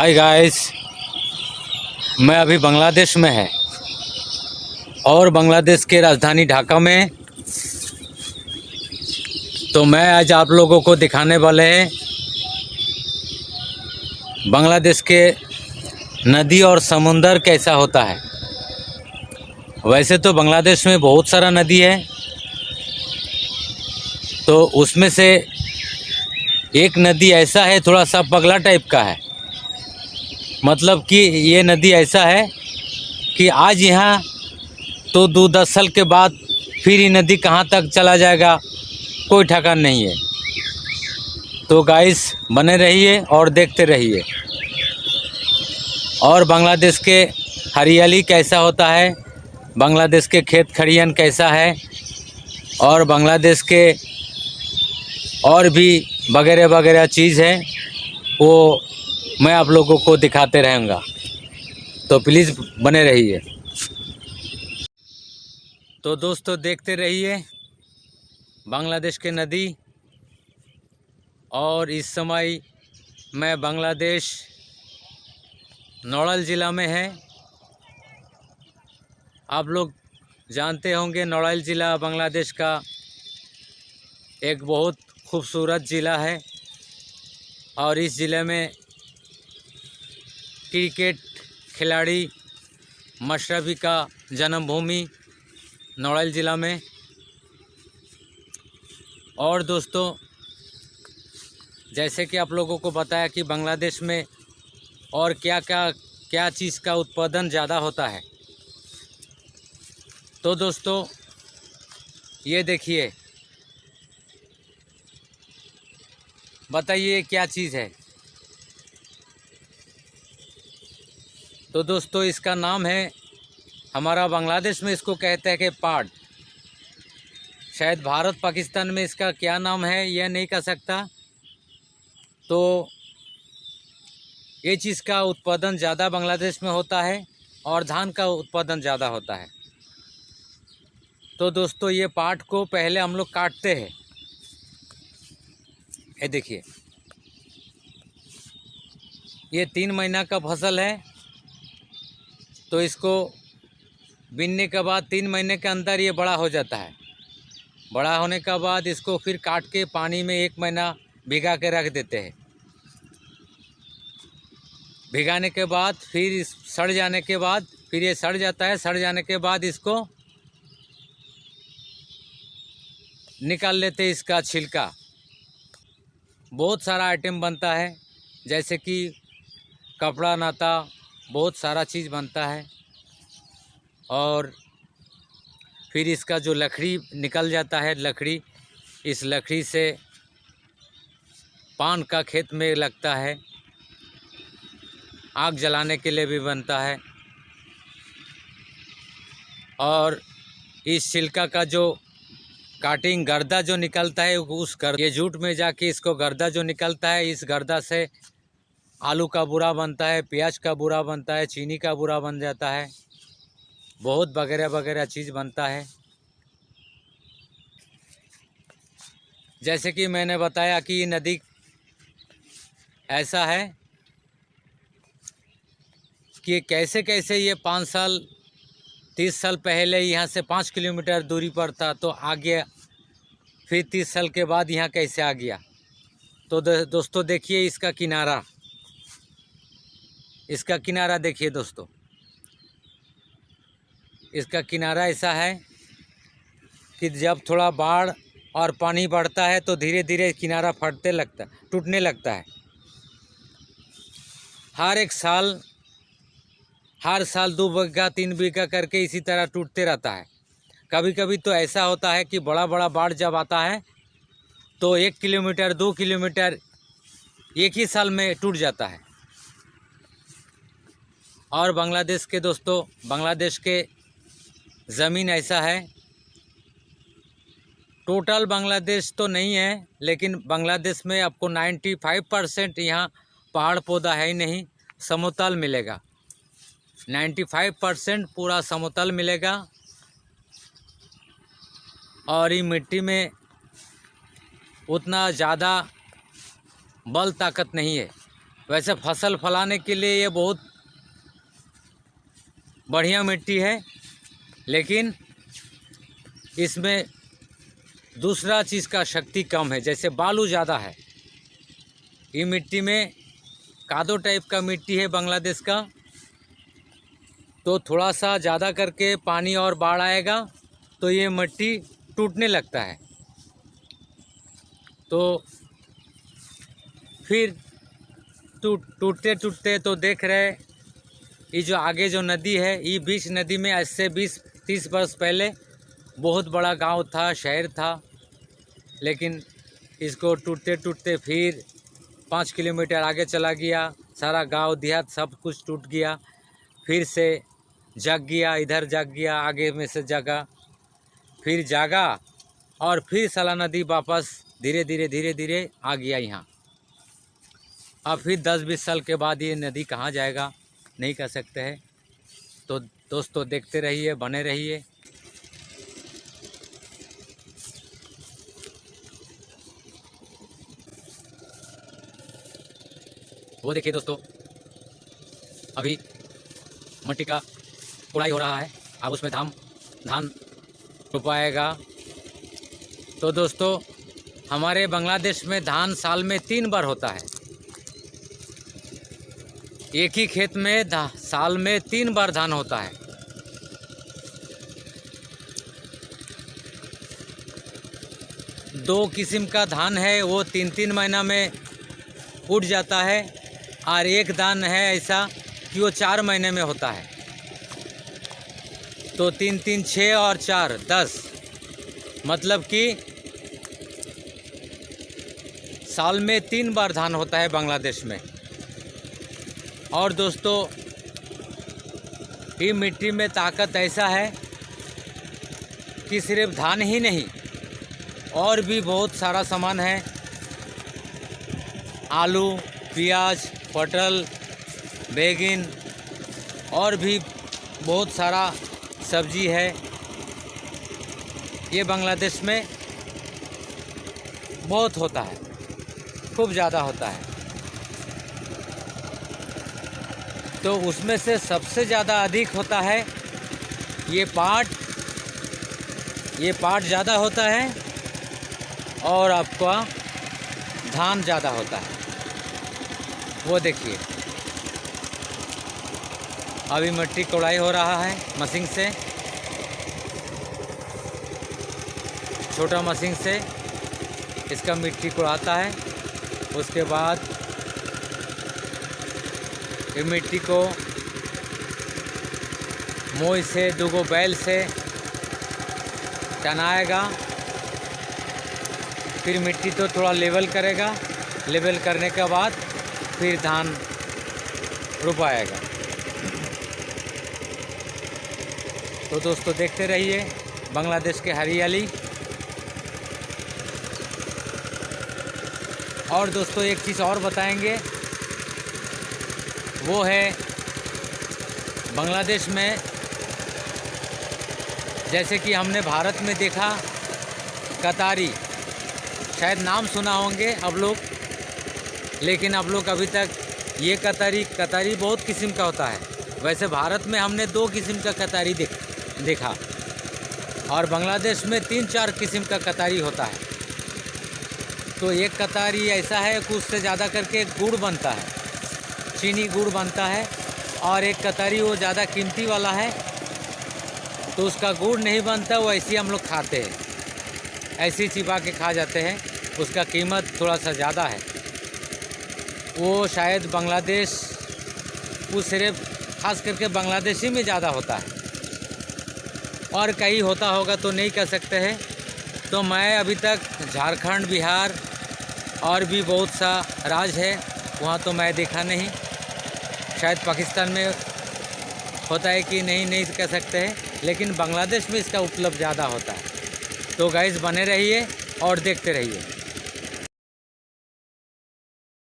Hi guys, मैं अभी बांग्लादेश में है और बांग्लादेश के राजधानी ढाका में। तो मैं आज आप लोगों को दिखाने वाले हैं बांग्लादेश के नदी और समुंदर कैसा होता है। वैसे तो बांग्लादेश में बहुत सारा नदी है, तो उसमें से एक नदी ऐसा है, थोड़ा सा पगला टाइप का है। मतलब कि ये नदी ऐसा है कि आज यहाँ तो 2-10 साल के बाद फिर ये नदी कहाँ तक चला जाएगा कोई ठिकाना नहीं है। तो गाइस बने रहिए और देखते रहिए। और बांग्लादेश के हरियाली कैसा होता है, बांग्लादेश के खेत खलियान कैसा है, और बांग्लादेश के और भी वगैरह वगैरह चीज़ है, वो मैं आप लोगों को दिखाते रहूँगा। तो प्लीज़ बने रहिए। तो दोस्तों देखते रहिए बांग्लादेश के नदी। और इस समय मैं बांग्लादेश नौड़ल ज़िला में है। आप लोग जानते होंगे नौड़ल ज़िला बांग्लादेश का एक बहुत खूबसूरत ज़िला है और इस ज़िले में क्रिकेट खिलाड़ी मशरफ़ी का जन्मभूमि नौड़ल ज़िला में। और दोस्तों जैसे कि आप लोगों को बताया कि बांग्लादेश में और क्या चीज़ का उत्पादन ज़्यादा होता है। तो दोस्तों ये देखिए, बताइए क्या चीज़ है। तो दोस्तों इसका नाम है, हमारा बांग्लादेश में इसको कहते हैं कि पाट। शायद भारत पाकिस्तान में इसका क्या नाम है यह नहीं कह सकता। तो ये चीज़ का उत्पादन ज़्यादा बांग्लादेश में होता है और धान का उत्पादन ज़्यादा होता है। तो दोस्तों ये पाट को पहले हम लोग काटते हैं। ये देखिए, ये 3 महीना का फसल है। तो इसको बीनने के बाद 3 महीने के अंदर ये बड़ा हो जाता है। बड़ा होने के बाद इसको फिर काट के पानी में 1 महीना भिगा के रख देते हैं। भिगाने के बाद फिर सड़ जाने के बाद फिर ये सड़ जाता है। सड़ जाने के बाद इसको निकाल लेते हैं, इसका छिलका। बहुत सारा आइटम बनता है, जैसे कि कपड़ा नाता, बहुत सारा चीज़ बनता है। और फिर इसका जो लकड़ी निकल जाता है, लकड़ी, इस लकड़ी से पान का खेत में लगता है, आग जलाने के लिए भी बनता है। और इस छिलका का जो काटिंग गर्दा जो निकलता है, उस ये जूट में जाके इसको गर्दा जो निकलता है, इस गर्दा से आलू का बुरा बनता है, प्याज का बुरा बनता है, चीनी का बुरा बन जाता है, बहुत वगैरह वगैरह चीज़ बनता है। जैसे कि मैंने बताया कि ये नदी ऐसा है कि कैसे कैसे ये 5 साल 30 साल पहले यहाँ से 5 किलोमीटर दूरी पर था, तो आ गया। फिर 30 साल के बाद यहाँ कैसे आ गया। तो दोस्तों देखिए इसका किनारा, इसका किनारा देखिए दोस्तों। इसका किनारा ऐसा है कि जब थोड़ा बाढ़ और पानी बढ़ता है तो धीरे धीरे किनारा फटने लगता है, टूटने लगता है। हर साल 2 बीघा 3 बीघा करके इसी तरह टूटते रहता है। कभी कभी तो ऐसा होता है कि बड़ा बड़ा बाढ़ जब आता है तो 1 किलोमीटर 2 किलोमीटर एक ही साल में टूट जाता है। और बांग्लादेश के दोस्तों, बांग्लादेश के ज़मीन ऐसा है, टोटल बांग्लादेश तो नहीं है, लेकिन बांग्लादेश में आपको 95% यहाँ पहाड़ पौधा है ही नहीं, समतल मिलेगा। 95% पूरा समतल मिलेगा। और ये मिट्टी में उतना ज़्यादा बल ताकत नहीं है। वैसे फसल फलाने के लिए ये बहुत बढ़िया मिट्टी है, लेकिन इसमें दूसरा चीज़ का शक्ति कम है, जैसे बालू ज़्यादा है। ये मिट्टी में कादो टाइप का मिट्टी है बांग्लादेश का, तो थोड़ा सा ज़्यादा करके पानी और बाढ़ आएगा तो ये मिट्टी टूटने लगता है। तो फिर टूटते टूटते तो देख रहे, ये जो आगे जो नदी है, ये बीच नदी में आज से 20-30 वर्ष पहले बहुत बड़ा गांव था, शहर था, लेकिन इसको टूटते टूटते फिर 5 किलोमीटर आगे चला गया। सारा गांव देहात सब कुछ टूट गया, फिर से जग गया, इधर जग गया, आगे में से जगा, फिर जागा और फिर साला नदी वापस धीरे धीरे धीरे धीरे आ गया यहाँ। अब फिर 10-20 साल के बाद ये नदी कहाँ जाएगा नहीं कह सकते हैं। तो दोस्तों देखते रहिए, बने रहिए। वो देखिए दोस्तों, अभी मिट्टी का कुड़ाई हो रहा है, अब उसमें धान रोपाएगा। तो दोस्तों हमारे बांग्लादेश में धान साल में 3 बार होता है। एक ही खेत में साल में 3 बार धान होता है। दो किस्म का धान है, वो 3-3 महीना में उठ जाता है, और एक धान है ऐसा कि वो 4 महीने में होता है। तो 3-3 6 और 4 10, मतलब कि साल में 3 बार धान होता है बांग्लादेश में। और दोस्तों ये मिट्टी में ताकत ऐसा है कि सिर्फ धान ही नहीं, और भी बहुत सारा सामान है। आलू, प्याज, पटल, बैगन और भी बहुत सारा सब्जी है। ये बांग्लादेश में बहुत होता है, खूब ज़्यादा होता है। तो उसमें से सबसे ज़्यादा अधिक होता है ये पाट ज़्यादा होता है, और आपका धान ज़्यादा होता है। वो देखिए अभी मिट्टी कोड़ाई हो रहा है मशीन से, छोटा मशीन से इसका मिट्टी कोड़ाता है। उसके बाद ये मिट्टी को मोई से 2 बैल से टनाएगा, फिर मिट्टी तो थोड़ा लेवल करेगा, लेवल करने के बाद फिर धान रोपाएगा। तो दोस्तों देखते रहिए बांग्लादेश के हरियाली। और दोस्तों एक चीज़ और बताएंगे, वो है बांग्लादेश में, जैसे कि हमने भारत में देखा कतारी, शायद नाम सुना होंगे अब लोग, लेकिन अब लोग अभी तक ये कतारी बहुत किस्म का होता है। वैसे भारत में हमने 2 किस्म का कतारी देखा, और बांग्लादेश में 3-4 किस्म का कतारी होता है। तो एक कतारी ऐसा है कि उससे ज़्यादा करके गुड़ बनता है, चीनी गुड़ बनता है, और एक कतारी वो ज़्यादा कीमती वाला है, तो उसका गुड़ नहीं बनता, वो ऐसे हम लोग खाते हैं, ऐसे चिपा के खा जाते हैं। उसका कीमत थोड़ा सा ज़्यादा है। वो शायद बांग्लादेश, वो सिर्फ खास करके बांग्लादेशी में ज़्यादा होता है, और कहीं होता होगा तो नहीं कह सकते हैं। तो मैं अभी तक झारखंड, बिहार और भी बहुत सा राज्य है, वहाँ तो मैं देखा नहीं। शायद पाकिस्तान में होता है कि नहीं कह सकते हैं, लेकिन बांग्लादेश में इसका उपलब्ध ज़्यादा होता है। तो गाइस बने रहिए और देखते रहिए।